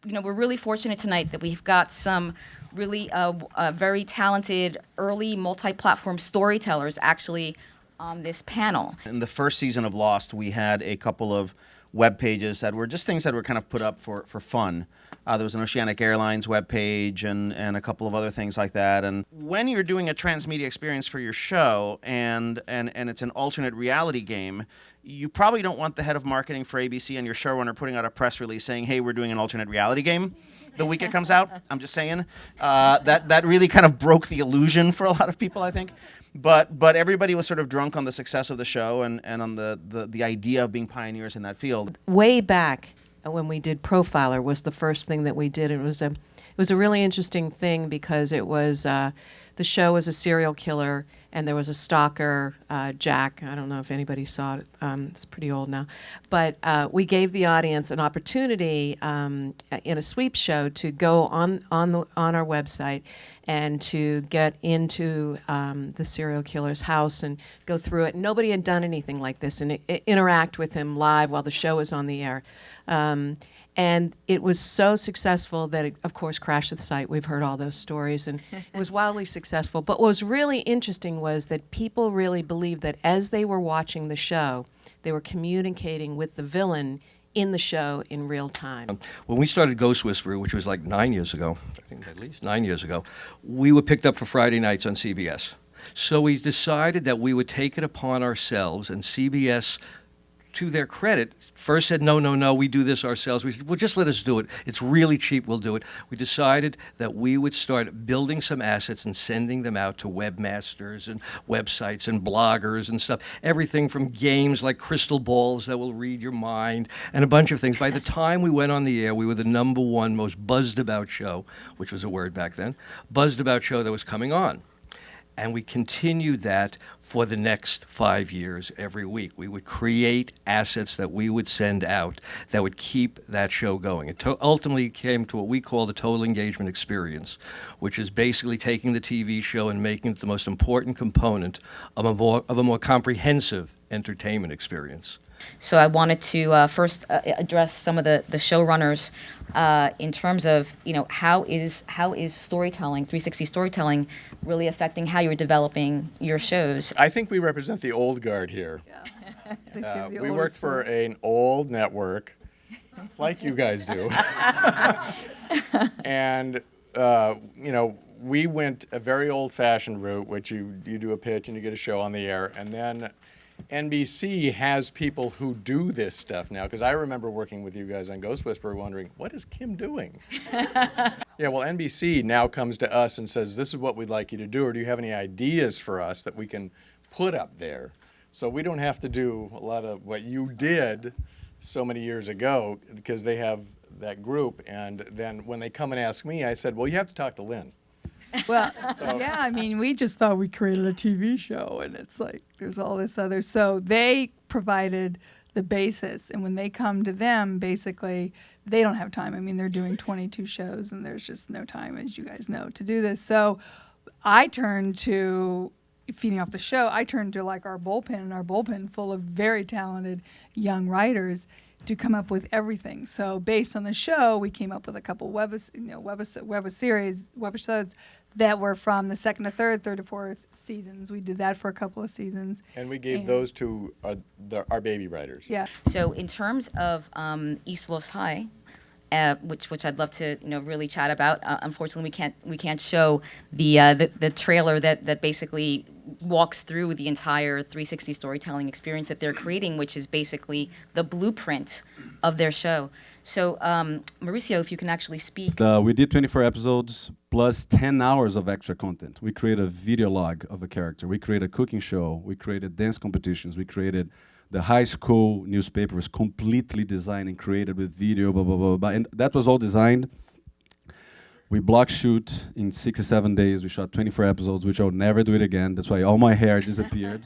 we're really fortunate tonight that we've got some really very talented early multi-platform storytellers actually on this panel. In the first season of Lost, we had a couple of web pages that were just things that were kind of put up for fun. There was an Oceanic Airlines web page and a couple of other things like that. And when you're doing a transmedia experience for your show and it's an alternate reality game, you probably don't want the head of marketing for ABC and your showrunner putting out a press release saying, hey, we're doing an alternate reality game the week it comes out. I'm just saying. That really kind of broke the illusion for a lot of people, I think. But everybody was sort of drunk on the success of the show and on the idea of being pioneers in that field. Way back when we did Profiler was the first thing that we did. It was a really interesting thing because it was the show was a serial killer and there was a stalker, Jack. I don't know if anybody saw it. It's pretty old now. But we gave the audience an opportunity in a sweep show to go on our website and to get into the serial killer's house and go through it. Nobody had done anything like this and interact with him live while the show was on the air. And it was so successful that it, of course, crashed the site. We've heard all those stories, and it was wildly successful. But what was really interesting was that people really believed that as they were watching the show, they were communicating with the villain in the show in real time. When we started Ghost Whisperer, which was like 9 years ago, I think at least 9 years ago, we were picked up for Friday nights on CBS. So we decided that we would take it upon ourselves, and CBS, to their credit, first said, no, we do this ourselves. We said, well, just let us do it. It's really cheap, we'll do it. We decided that we would start building some assets and sending them out to webmasters and websites and bloggers and stuff. Everything from games like crystal balls that will read your mind and a bunch of things. By the time we went on the air, we were the #1 most buzzed about show, which was a word back then, buzzed about show that was coming on. And we continued that for the next 5 years every week. We would create assets that we would send out that would keep that show going. It ultimately came to what we call the total engagement experience, which is basically taking the TV show and making it the most important component of a more comprehensive entertainment experience. So I wanted to first address some of the showrunners in terms of how is storytelling, 360 storytelling, really affecting how you're developing your shows. I think we represent the old guard here. Yeah. We worked for an old network, like you guys do, and we went a very old-fashioned route, which you do a pitch and you get a show on the air, and then NBC has people who do this stuff now, because I remember working with you guys on Ghost Whisperer wondering, what is Kim doing? Yeah, well, NBC now comes to us and says, this is what we'd like you to do, or do you have any ideas for us that we can put up there? So we don't have to do a lot of what you did so many years ago, because they have that group, and then when they come and ask me, I said, well, you have to talk to Lynn. Well, yeah, I mean, we just thought we created a TV show, and it's like there's all this other. So they provided the basis, and when they come to them, basically, they don't have time. I mean, they're doing 22 shows, and there's just no time, as you guys know, to do this. So I turned to, feeding off the show, I turned to like our bullpen full of very talented young writers to come up with everything. So based on the show, we came up with a couple webisodes that were from the second to third to fourth seasons. We did that for a couple of seasons. And we gave those to our baby writers. Yeah. So in terms of East Los High, which I'd love to really chat about. Unfortunately, we can't show the trailer that basically walks through the entire 360 storytelling experience that they're creating, which is basically the blueprint of their show. So Mauricio, if you can actually speak. We did 24 episodes plus 10 hours of extra content. We created a video log of a character. We created a cooking show. We created dance competitions. We created the high school newspaper was completely designed and created with video, blah, blah, blah, blah. And that was all designed. We block shoot in 6 or 7 days. We shot 24 episodes, which I'll never do it again. That's why all my hair disappeared.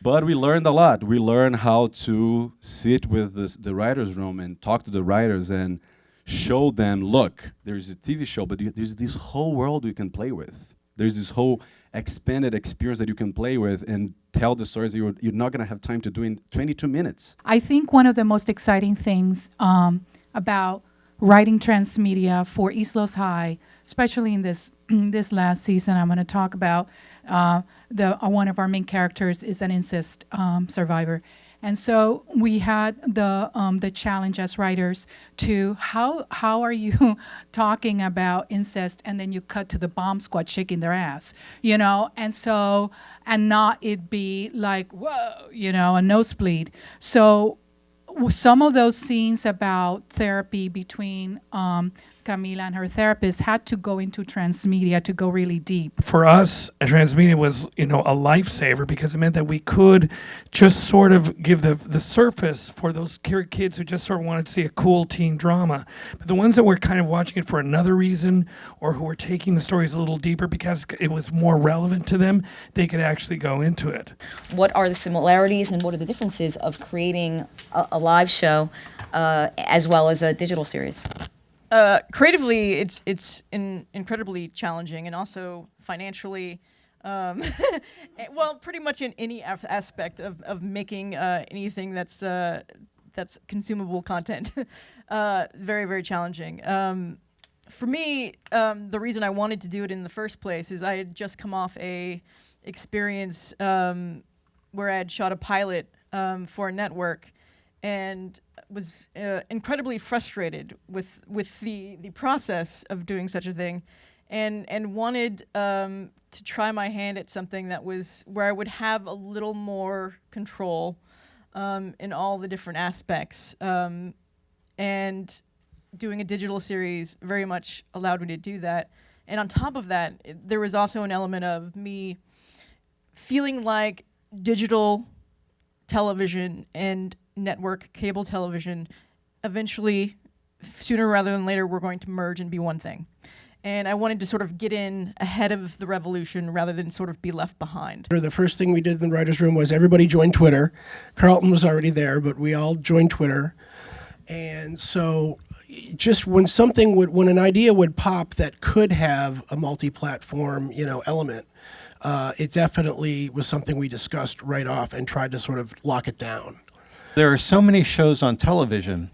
But we learned a lot. We learned how to sit with the writer's room and talk to the writers and show them, look, there's a TV show, but there's this whole world you can play with. There's this whole expanded experience that you can play with and tell the stories that you're not going to have time to do in 22 minutes. I think one of the most exciting things about writing transmedia for East Los High, especially in this this last season. I'm going to talk about one of our main characters is an incest survivor. And so we had the challenge as writers to how are you talking about incest and then you cut to the bomb squad shaking their ass, you know, and so and not it be like whoa, you know, a nosebleed. So some of those scenes about therapy between Camila and her therapist had to go into transmedia to go really deep. For us, transmedia was, you know, a lifesaver because it meant that we could just sort of give the surface for those kids who just sort of wanted to see a cool teen drama. But the ones that were kind of watching it for another reason or who were taking the stories a little deeper because it was more relevant to them, they could actually go into it. What are the similarities and what are the differences of creating a live show as well as a digital series? Creatively, it's incredibly challenging, and also financially, well, pretty much in any aspect of making anything that's consumable content, very, very challenging. For me, the reason I wanted to do it in the first place is I had just come off a experience where I had shot a pilot for a network, and was incredibly frustrated with the process of doing such a thing, and wanted to try my hand at something that was where I would have a little more control in all the different aspects, and doing a digital series very much allowed me to do that. And on top of that, there was also an element of me feeling like digital television and network cable television eventually, sooner rather than later, were going to merge and be one thing. And I wanted to sort of get in ahead of the revolution rather than sort of be left behind. The first thing we did in the writer's room was everybody joined Twitter. Carlton was already there, but we all joined Twitter. And so just when an idea would pop that could have a multi-platform, you know, element, it definitely was something we discussed right off and tried to sort of lock it down. There are so many shows on television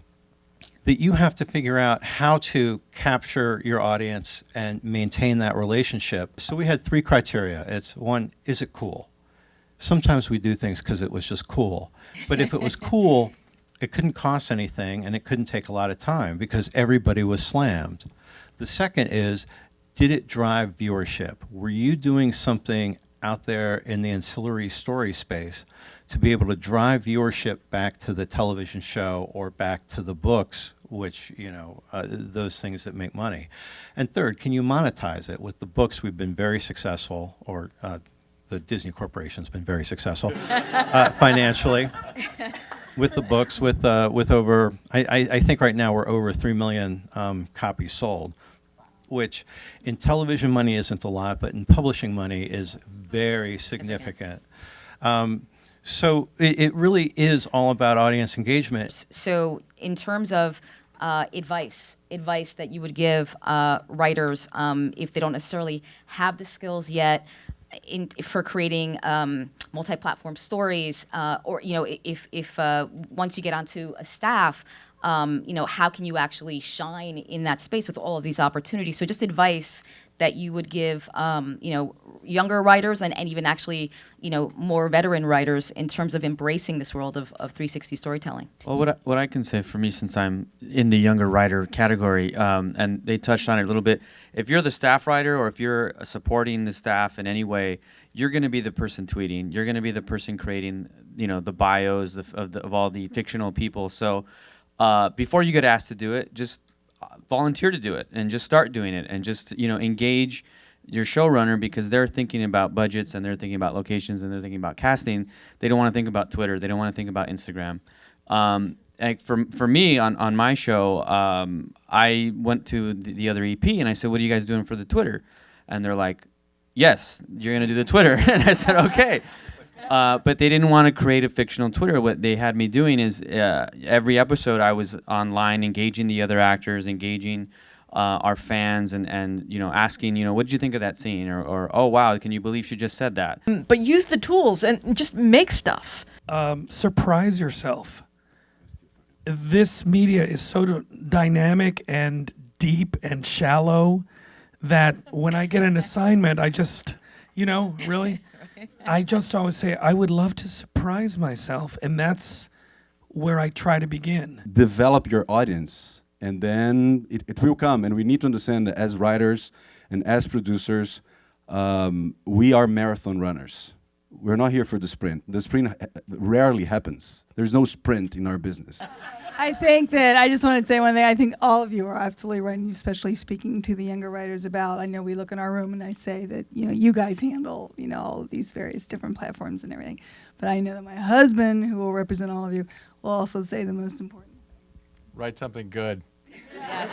that you have to figure out how to capture your audience and maintain that relationship. So we had 3 criteria. It's one, is it cool? Sometimes we do things because it was just cool. But if it was cool, it couldn't cost anything and it couldn't take a lot of time because everybody was slammed. The second is, did it drive viewership? Were you doing something out there in the ancillary story space to be able to drive viewership back to the television show or back to the books, which, you know, those things that make money. And third, can you monetize it? With the books, we've been very successful, or the Disney Corporation's been very successful financially with the books, with over, I think right now we're over 3 million copies sold, which in television money isn't a lot, but in publishing money is very significant. So it really is all about audience engagement. So in terms of advice that you would give writers if they don't necessarily have the skills yet for creating multi-platform stories, or, you know, if once you get onto a staff, you know, how can you actually shine in that space with all of these opportunities? So just advice that you would give, you know, younger writers and even actually, you know, more veteran writers in terms of embracing this world of 360 storytelling. Well, what I can say for me, since I'm in the younger writer category, and they touched on it a little bit, if you're the staff writer or if you're supporting the staff in any way, you're going to be the person tweeting. You're going to be the person creating, you know, the bios of all the fictional people. So before you get asked to do it, just volunteer to do it and just start doing it and just, you know, engage your showrunner, because they're thinking about budgets and they're thinking about locations and they're thinking about casting. They don't want to think about Twitter. They don't want to think about Instagram. And for me on my show, I went to the other EP and I said, "What are you guys doing for the Twitter?" And they're like, "Yes, you're going to do the Twitter." And I said, "Okay." But they didn't want to create a fictional Twitter. What they had me doing is every episode I was online engaging the other actors, engaging our fans, and you know, asking, you know, what did you think of that scene? Or oh, wow, can you believe she just said that? But use the tools and just make stuff. Surprise yourself. this media is so dynamic and deep and shallow that when I get an assignment, I just, really, I just always say, I would love to surprise myself. And that's where I try to begin. Develop your audience, and then it will come. And we need to understand that as writers and as producers, we are marathon runners. We're not here for the sprint. The sprint rarely happens. There's no sprint in our business. I think that I just want to say one thing. I think all of you are absolutely right, and especially speaking to the younger writers about, I know we look in our room and I say that, you guys handle, all of these various different platforms and everything. But I know that my husband, who will represent all of you, will also say the most important thing. Write something good. Yes.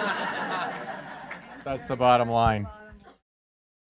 That's the bottom line.